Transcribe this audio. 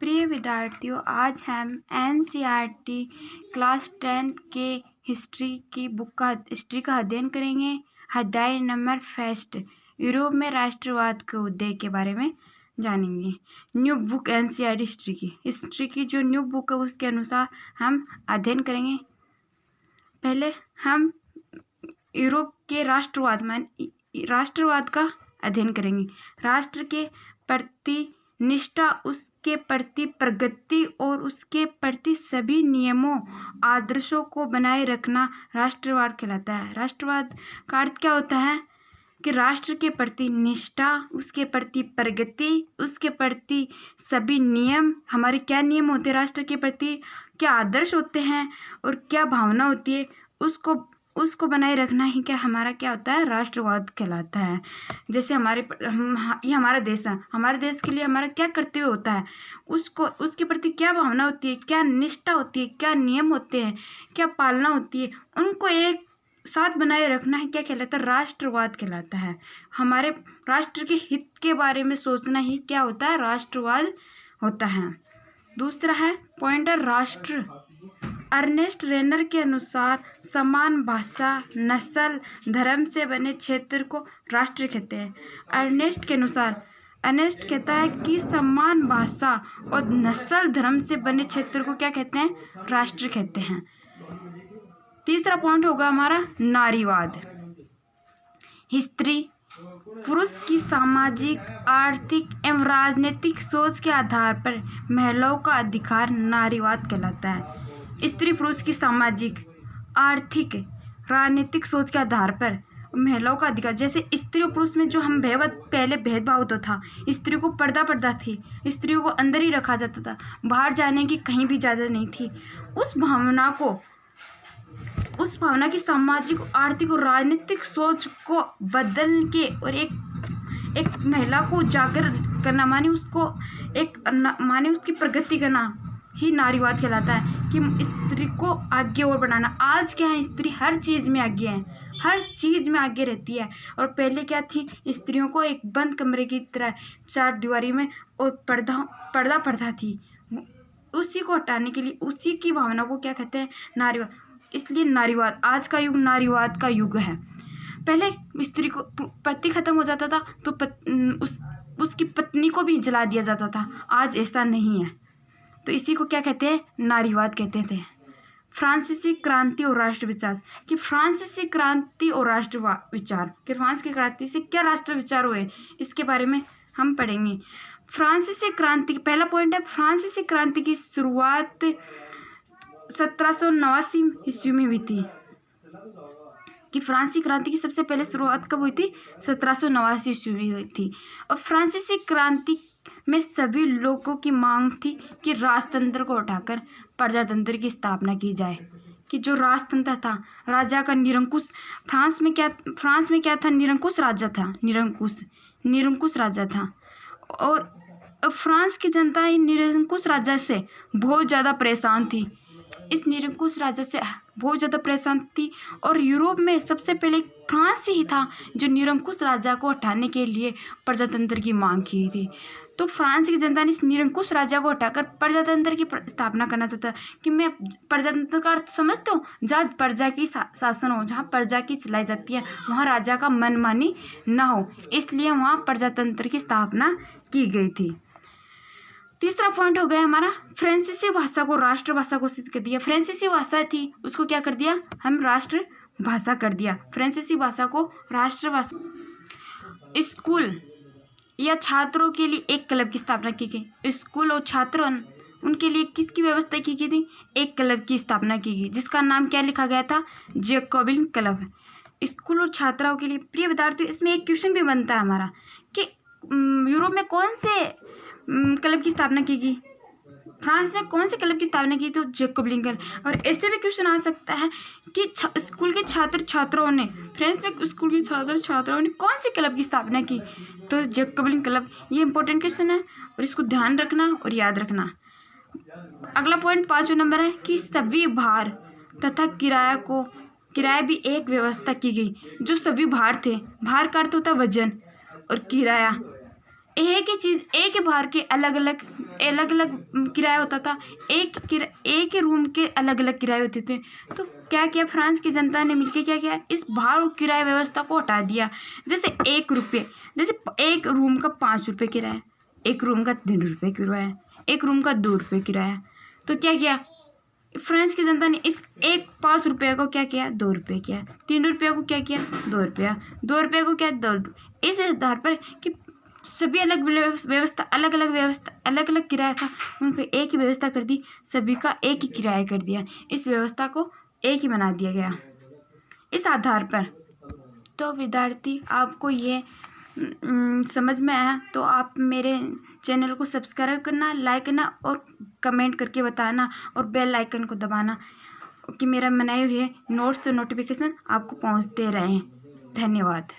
प्रिय विद्यार्थियों, आज हम एनसीईआरटी क्लास 10 के हिस्ट्री का अध्ययन करेंगे। अध्याय नंबर फर्स्ट, यूरोप में राष्ट्रवाद के उदय के बारे में जानेंगे। न्यू बुक एनसीईआरटी हिस्ट्री की जो न्यू बुक है उसके अनुसार हम अध्ययन करेंगे। पहले हम यूरोप के राष्ट्रवाद का अध्ययन करेंगे। राष्ट्र के प्रति निष्ठा, उसके प्रति प्रगति और उसके प्रति सभी नियमों आदर्शों को बनाए रखना राष्ट्रवाद कहलाता है। राष्ट्रवाद का अर्थ क्या होता है कि राष्ट्र के प्रति निष्ठा, उसके प्रति प्रगति, उसके प्रति सभी नियम, हमारे क्या नियम होते हैं, राष्ट्र के प्रति क्या आदर्श होते हैं और क्या भावना होती है, उसको बनाए रखना ही क्या हमारा क्या होता है, राष्ट्रवाद कहलाता है। जैसे ये हमारा देश है, हमारे देश के लिए हमारा क्या कर्तव्य होता है, उसके प्रति क्या भावना होती है, क्या निष्ठा होती है, क्या नियम होते हैं, क्या पालना होती है, उनको एक साथ बनाए रखना ही क्या कहलाता है, राष्ट्रवाद कहलाता है। हमारे राष्ट्र के हित के बारे में सोचना ही क्या होता है, राष्ट्रवाद होता है। दूसरा है पॉइंटर राष्ट्र। अर्नेस्ट रेनर के अनुसार समान भाषा, नस्ल, धर्म से बने क्षेत्र को राष्ट्र कहते हैं। अर्नेस्ट कहता है कि समान भाषा और नस्ल, धर्म से बने क्षेत्र को क्या कहते हैं, राष्ट्र कहते हैं। तीसरा पॉइंट होगा हमारा नारीवाद। हिस्ट्री पुरुष की सामाजिक, आर्थिक एवं राजनीतिक सोच के आधार पर महिलाओं का अधिकार नारीवाद कहलाता है। स्त्री पुरुष की सामाजिक, आर्थिक, राजनीतिक सोच के आधार पर महिलाओं का अधिकार, जैसे स्त्री और पुरुष में जो पहले भेदभाव होता था, स्त्री को पर्दा थी, स्त्रियों को अंदर ही रखा जाता था, बाहर जाने की कहीं भी इजाज़त नहीं थी। उस भावना की सामाजिक, आर्थिक और राजनीतिक सोच को बदल के और एक महिला को उजागर करना, माने उसकी प्रगति करना ही नारीवाद कहलाता है, कि स्त्री को आगे और बढ़ाना। आज क्या है, स्त्री हर चीज़ में आगे है, हर चीज़ में आगे रहती है। और पहले क्या थी, स्त्रियों को एक बंद कमरे की तरह चार दीवारी में और पर्दा थी। उसी को हटाने के लिए, उसी की भावना को क्या कहते हैं, नारीवाद। इसलिए नारीवाद, आज का युग नारीवाद का युग है। पहले स्त्री को पति खत्म हो जाता था तो उसकी पत्नी को भी जला दिया जाता था, आज ऐसा नहीं है। तो इसी को क्या कहते हैं, नारीवाद कहते थे। फ्रांसीसी क्रांति और राष्ट्र विचार, कि फ्रांसीसी क्रांति और राष्ट्र विचार, कि फ्रांस की क्रांति से क्या राष्ट्र विचार हुए, इसके बारे में हम पढ़ेंगे। फ्रांसीसी क्रांति, पहला पॉइंट है, फ्रांसीसी क्रांति की शुरुआत 1789 ईस्वी में हुई थी। कि फ्रांसीसी क्रांति की सबसे पहले शुरुआत कब हुई थी, 1789 ईस्वी में हुई थी। और फ्रांसीसी क्रांति में सभी लोगों की मांग थी कि राजतंत्र को उठाकर प्रजातंत्र की स्थापना की जाए। कि जो राजतंत्र था, राजा का निरंकुश, फ्रांस में क्या था, निरंकुश राजा था, निरंकुश राजा था। और फ्रांस की जनता निरंकुश राजा से बहुत ज़्यादा परेशान थी, इस निरंकुश राजा से बहुत ज़्यादा परेशान थी। और यूरोप में सबसे पहले फ्रांस ही था जो निरंकुश राजा को हटाने के लिए प्रजातंत्र की मांग की थी। तो फ्रांस की जनता ने इस निरंकुश राजा को हटाकर प्रजातंत्र की स्थापना करना चाहता। कि मैं प्रजातंत्र का अर्थ समझते हो, जहाँ प्रजा की शासन हो, जहाँ प्रजा की चलाई जाती है, वहाँ राजा का मनमानी न हो, इसलिए वहाँ प्रजातंत्र की स्थापना की गई थी। तीसरा पॉइंट हो गया हमारा, फ्रांसीसी भाषा को राष्ट्रभाषा घोषित कर दिया। फ्रांसीसी भाषा थी, उसको क्या कर दिया, हम राष्ट्रभाषा कर दिया, फ्रांसीसी भाषा को राष्ट्रभाषा। स्कूल या छात्रों के लिए एक क्लब की स्थापना की गई। स्कूल और छात्रों उनके लिए किसकी व्यवस्था की गई थी, एक क्लब की स्थापना की गई, जिसका नाम क्या लिखा गया था, जैकोबिन क्लब। स्कूल और छात्राओं के लिए। प्रिय विद्यार्थियों, इसमें एक क्वेश्चन भी बनता है हमारा कि यूरोप में कौन से क्लब की स्थापना की गई, फ्रांस में कौन से क्लब की स्थापना की, तो जैकोबिन क्लब। और ऐसे भी क्वेश्चन आ सकता है कि स्कूल के छात्रों ने, फ्रांस में स्कूल के छात्रों ने कौन से क्लब की स्थापना की, तो जैकोबिन क्लब। ये इंपॉर्टेंट क्वेश्चन है और इसको ध्यान रखना और याद रखना। अगला पॉइंट 5वां नंबर है कि सभी भार तथा किराया भी एक व्यवस्था की गई। जो सभी भार थे, भार का अर्थ होता है वजन, और किराया एक ही चीज़, एक ही बाहर के अलग अलग किराया होता था। एक ही रूम के अलग अलग किराए होते थे। तो क्या किया फ्रांस की जनता ने मिलकर, क्या किया, इस भार किराया व्यवस्था को हटा दिया। जैसे 1 रुपये, जैसे एक रूम का 5 रुपये किराया, एक रूम का 3 रुपये किराया, एक रूम का 2 रुपये किराया। तो क्या किया फ्रांस की जनता ने, इस एक 5 रुपये को क्या किया, 2 रुपये किया, 3 रुपये को क्या किया, 2 रुपया, 2 रुपये को क्या, 2। इस आधार पर कि सभी अलग व्यवस्था, अलग अलग किराया था, उनको एक ही व्यवस्था कर दी, सभी का एक ही किराया कर दिया। इस व्यवस्था को एक ही बना दिया गया इस आधार पर। तो विद्यार्थी, आपको ये समझ में आया तो आप मेरे चैनल को सब्सक्राइब करना, लाइक करना और कमेंट करके बताना और बेल आइकन को दबाना कि मेरा बनाए हुए नोट्स और नोटिफिकेशन आपको पहुंचते रहें। धन्यवाद।